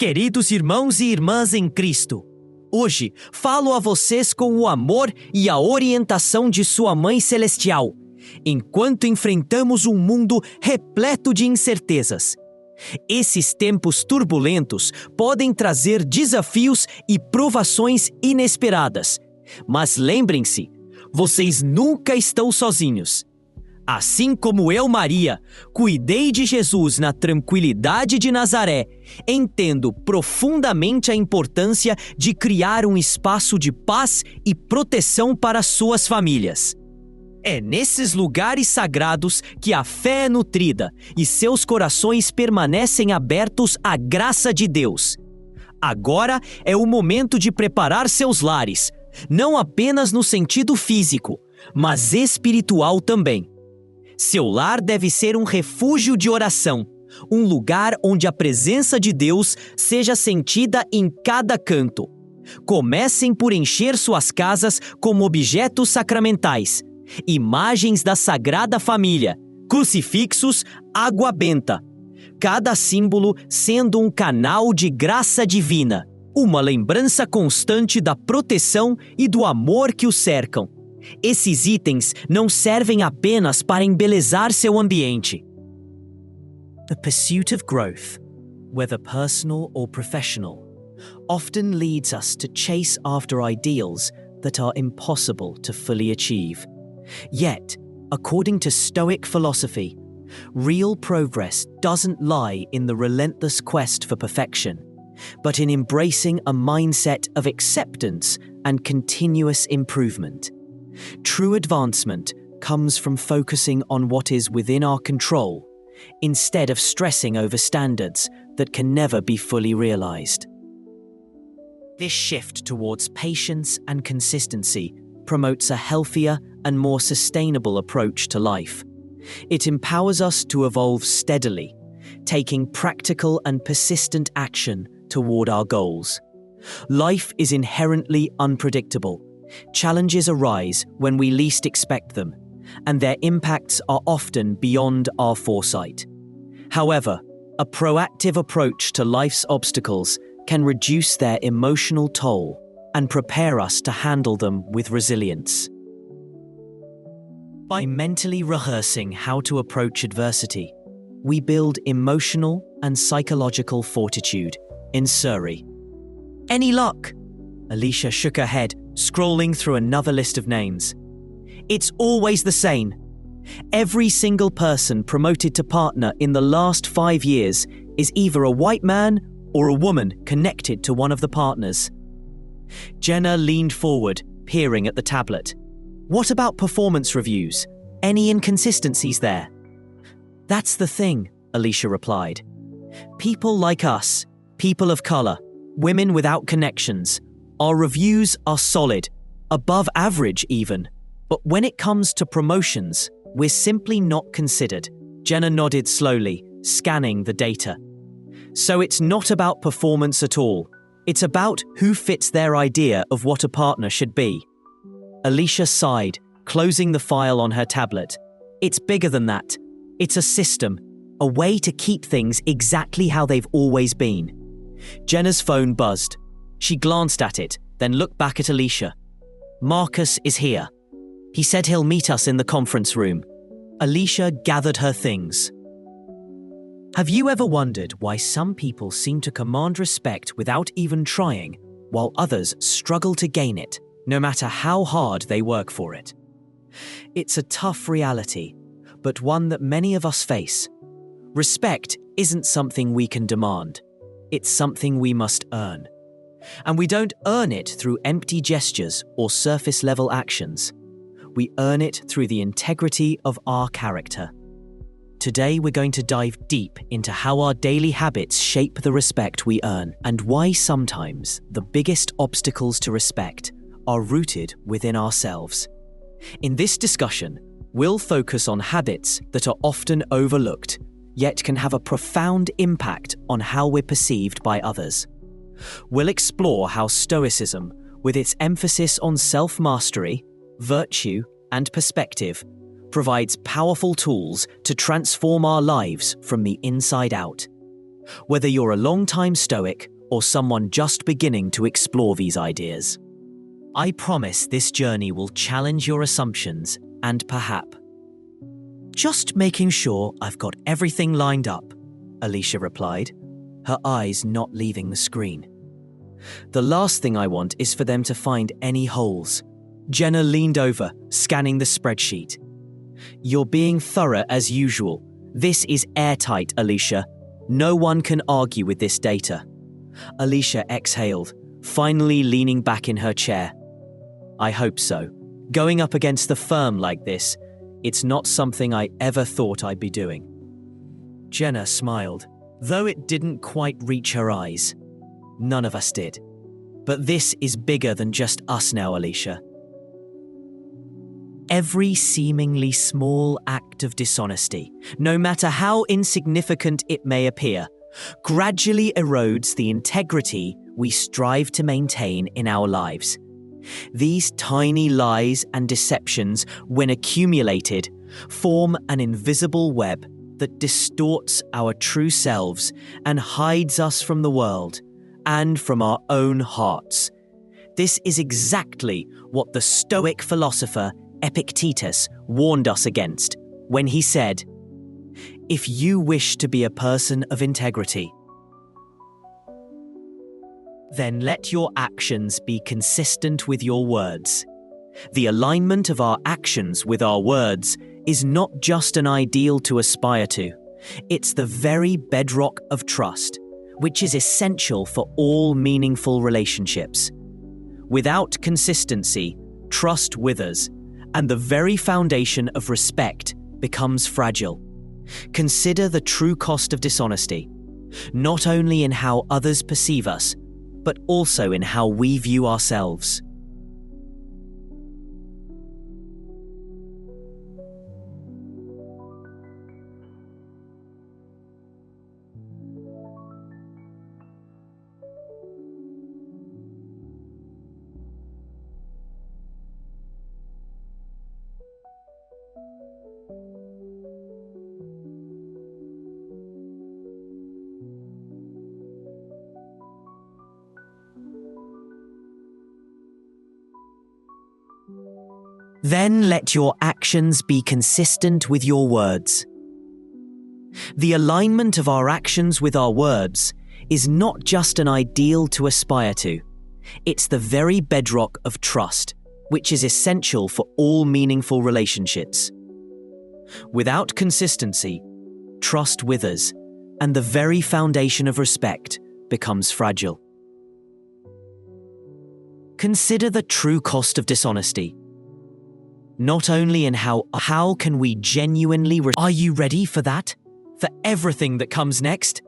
Queridos irmãos e irmãs em Cristo, hoje falo a vocês com o amor e a orientação de sua Mãe Celestial, enquanto enfrentamos um mundo repleto de incertezas. Esses tempos turbulentos podem trazer desafios e provações inesperadas, mas lembrem-se, vocês nunca estão sozinhos. Assim como eu, Maria, cuidei de Jesus na tranquilidade de Nazaré, entendo profundamente a importância de criar um espaço de paz e proteção para suas famílias. É nesses lugares sagrados que a fé é nutrida e seus corações permanecem abertos à graça de Deus. Agora é o momento de preparar seus lares, não apenas no sentido físico, mas espiritual também. Seu lar deve ser um refúgio de oração, um lugar onde a presença de Deus seja sentida em cada canto. Comecem por encher suas casas com objetos sacramentais, imagens da Sagrada Família, crucifixos, água benta. Cada símbolo sendo um canal de graça divina, uma lembrança constante da proteção e do amor que o cercam. Esses itens não servem apenas para embelezar seu ambiente. The pursuit of growth, whether personal or professional, often leads us to chase after ideals that are impossible to fully achieve. Yet, according to Stoic philosophy, real progress doesn't lie in the relentless quest for perfection, but in embracing a mindset of acceptance and continuous improvement. True advancement comes from focusing on what is within our control, instead of stressing over standards that can never be fully realized. This shift towards patience and consistency promotes a healthier and more sustainable approach to life. It empowers us to evolve steadily, taking practical and persistent action toward our goals. Life is inherently unpredictable. Challenges arise when we least expect them, and their impacts are often beyond our foresight. However, a proactive approach to life's obstacles can reduce their emotional toll and prepare us to handle them with resilience. By mentally rehearsing how to approach adversity, we build emotional and psychological fortitude in Surrey. Any luck? Alicia shook her head, scrolling through another list of names. It's always the same. Every single person promoted to partner in the last 5 years is either a white man or a woman connected to one of the partners. Jenna leaned forward, peering at the tablet. What about performance reviews? Any inconsistencies there? That's the thing, Alicia replied. People like us, people of color, women without connections, our reviews are solid, above average even. But when it comes to promotions, we're simply not considered. Jenna nodded slowly, scanning the data. So it's not about performance at all. It's about who fits their idea of what a partner should be. Alicia sighed, closing the file on her tablet. It's bigger than that. It's a system, a way to keep things exactly how they've always been. Jenna's phone buzzed. She glanced at it, then looked back at Alicia. Marcus is here. He said he'll meet us in the conference room. Alicia gathered her things. Have you ever wondered why some people seem to command respect without even trying, while others struggle to gain it, no matter how hard they work for it? It's a tough reality, but one that many of us face. Respect isn't something we can demand. It's something we must earn. And we don't earn it through empty gestures or surface-level actions. We earn it through the integrity of our character. Today we're going to dive deep into how our daily habits shape the respect we earn and why sometimes the biggest obstacles to respect are rooted within ourselves. In this discussion, we'll focus on habits that are often overlooked, yet can have a profound impact on how we're perceived by others. We'll explore how Stoicism, with its emphasis on self-mastery, virtue, and perspective, provides powerful tools to transform our lives from the inside out. whether you're a long-time Stoic or someone just beginning to explore these ideas. I promise this journey will challenge your assumptions and perhaps. Just making sure I've got everything lined up, Alicia replied, her eyes not leaving the screen. The last thing I want is for them to find any holes. Jenna leaned over, scanning the spreadsheet. You're being thorough as usual. This is airtight, Alicia. No one can argue with this data. Alicia exhaled, finally leaning back in her chair. I hope so. Going up against the firm like this, it's not something I ever thought I'd be doing. Jenna smiled, though it didn't quite reach her eyes. None of us did. But this is bigger than just us now, Alicia. Every seemingly small act of dishonesty, no matter how insignificant it may appear, gradually erodes the integrity we strive to maintain in our lives. These tiny lies and deceptions, when accumulated, form an invisible web that distorts our true selves and hides us from the world and from our own hearts. This is exactly what the Stoic philosopher Epictetus warned us against when he said, "If you wish to be a person of integrity, then let your actions be consistent with your words." The alignment of our actions with our words is not just an ideal to aspire to, it's the very bedrock of trust, which is essential for all meaningful relationships. Without consistency, trust withers, and the very foundation of respect becomes fragile. Consider the true cost of dishonesty, not only in how others perceive us, but also in how we view ourselves. Then let your actions be consistent with your words. The alignment of our actions with our words is not just an ideal to aspire to, it's the very bedrock of trust, which is essential for all meaningful relationships. Without consistency, trust withers, and the very foundation of respect becomes fragile. Consider the true cost of dishonesty. Not only in how can we genuinely... Are you ready for that? For everything that comes next?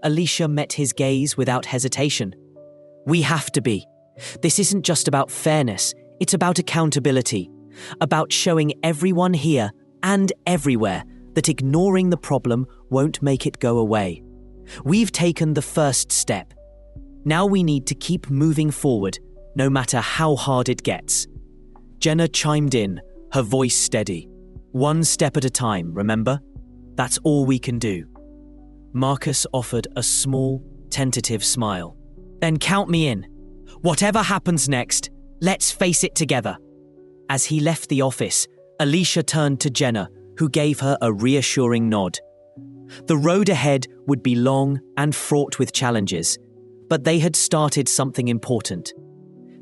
Alicia met his gaze without hesitation. We have to be. This isn't just about fairness, it's about accountability, about showing everyone here and everywhere that ignoring the problem won't make it go away. We've taken the first step. Now we need to keep moving forward, no matter how hard it gets. Jenna chimed in, her voice steady. One step at a time, remember? That's all we can do. Marcus offered a small, tentative smile. Then count me in. Whatever happens next, let's face it together. As he left the office, Alicia turned to Jenna, who gave her a reassuring nod. The road ahead would be long and fraught with challenges, but they had started something important.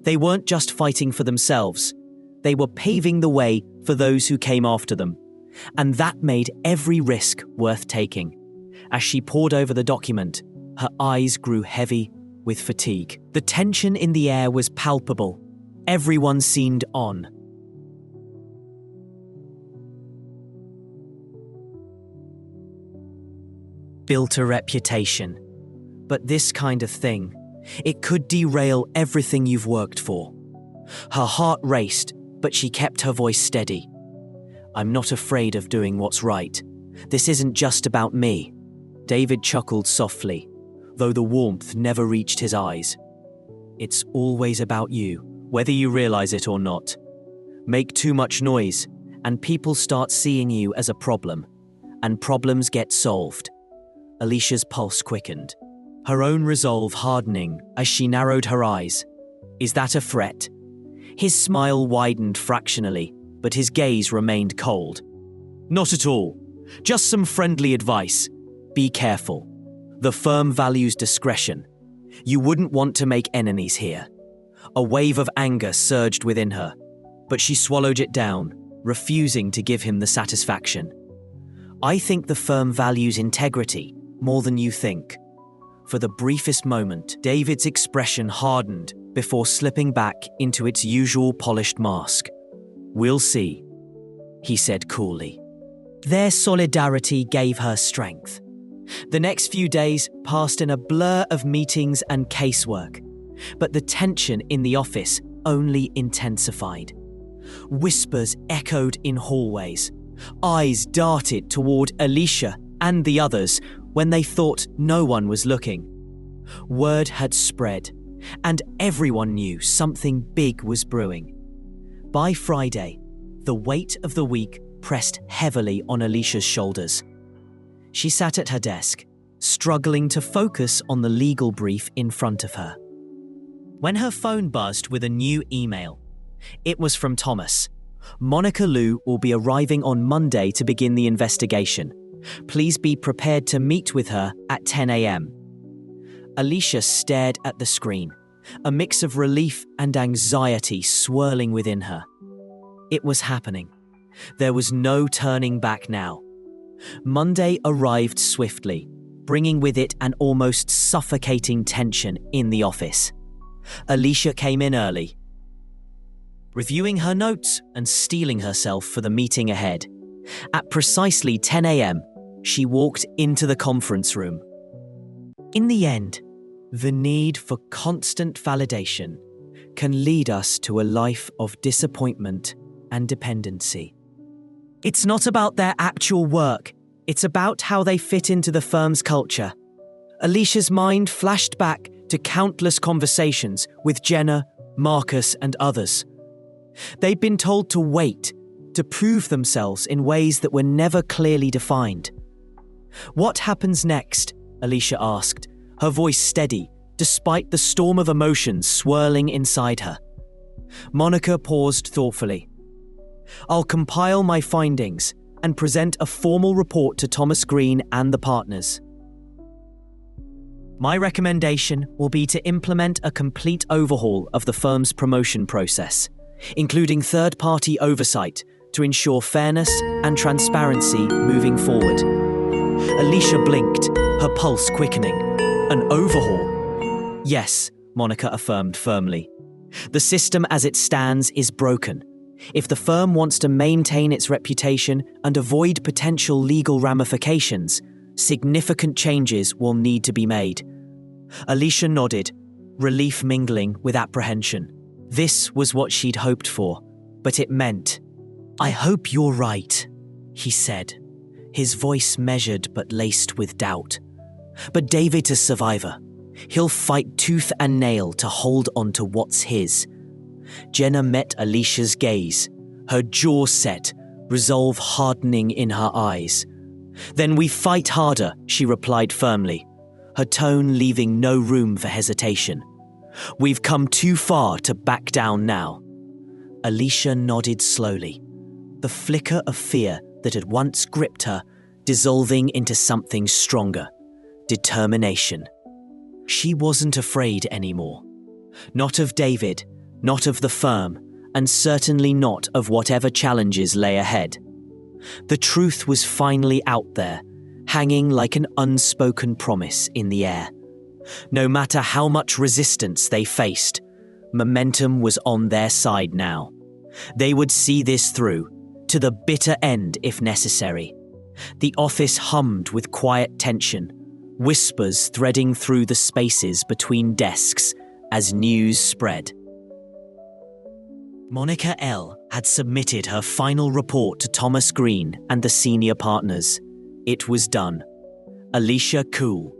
They weren't just fighting for themselves. They were paving the way for those who came after them, and that made every risk worth taking. As she pored over the document, her eyes grew heavy with fatigue. The tension in the air was palpable. Everyone seemed on. Built a reputation. But this kind of thing, it could derail everything you've worked for. Her heart raced, but she kept her voice steady. I'm not afraid of doing what's right. This isn't just about me. David chuckled softly, though the warmth never reached his eyes. It's always about you, whether you realize it or not. Make too much noise, and people start seeing you as a problem, and problems get solved. Alicia's pulse quickened, her own resolve hardening as she narrowed her eyes. Is that a threat? His smile widened fractionally, but his gaze remained cold. Not at all. Just some friendly advice. Be careful. The firm values discretion. You wouldn't want to make enemies here. A wave of anger surged within her, but she swallowed it down, refusing to give him the satisfaction. I think the firm values integrity more than you think. For the briefest moment, David's expression hardened before slipping back into its usual polished mask. We'll see, he said coolly. Their solidarity gave her strength. The next few days passed in a blur of meetings and casework, but the tension in the office only intensified. Whispers echoed in hallways. Eyes darted toward Alicia and the others when they thought no one was looking. Word had spread, and everyone knew something big was brewing. By Friday, the weight of the week pressed heavily on Alicia's shoulders. She sat at her desk, struggling to focus on the legal brief in front of her. When her phone buzzed with a new email, it was from Thomas. Monica Liu will be arriving on Monday to begin the investigation. Please be prepared to meet with her at 10 a.m. Alicia stared at the screen, a mix of relief and anxiety swirling within her. It was happening. There was no turning back now. Monday arrived swiftly, bringing with it an almost suffocating tension in the office. Alicia came in early, reviewing her notes and steeling herself for the meeting ahead. At precisely 10 a.m., she walked into the conference room. In the end, the need for constant validation can lead us to a life of disappointment and dependency. It's not about their actual work, it's about how they fit into the firm's culture. Alicia's mind flashed back to countless conversations with Jenna, Marcus, and others. They'd been told to wait, to prove themselves in ways that were never clearly defined. What happens next? Alicia asked, her voice steady, despite the storm of emotions swirling inside her. Monica paused thoughtfully. I'll compile my findings and present a formal report to Thomas Green and the partners. My recommendation will be to implement a complete overhaul of the firm's promotion process, including third-party oversight to ensure fairness and transparency moving forward. Alicia blinked, her pulse quickening. An overhaul? Yes, Monica affirmed firmly. The system as it stands is broken. If the firm wants to maintain its reputation and avoid potential legal ramifications, significant changes will need to be made. Alicia nodded, relief mingling with apprehension. This was what she'd hoped for, but it meant, I hope you're right, he said, his voice measured but laced with doubt. But David's a survivor. He'll fight tooth and nail to hold on to what's his. Jenna met Alicia's gaze, her jaw set, resolve hardening in her eyes. Then we fight harder, she replied firmly, her tone leaving no room for hesitation. We've come too far to back down now. Alicia nodded slowly, the flicker of fear that had once gripped her dissolving into something stronger, determination. She wasn't afraid anymore. Not of David, not of the firm, and certainly not of whatever challenges lay ahead. The truth was finally out there, hanging like an unspoken promise in the air. No matter how much resistance they faced, momentum was on their side now. They would see this through, to the bitter end if necessary. The office hummed with quiet tension, whispers threading through the spaces between desks as news spread. Monica L. had submitted her final report to Thomas Green and the senior partners. It was done. Alicia cool,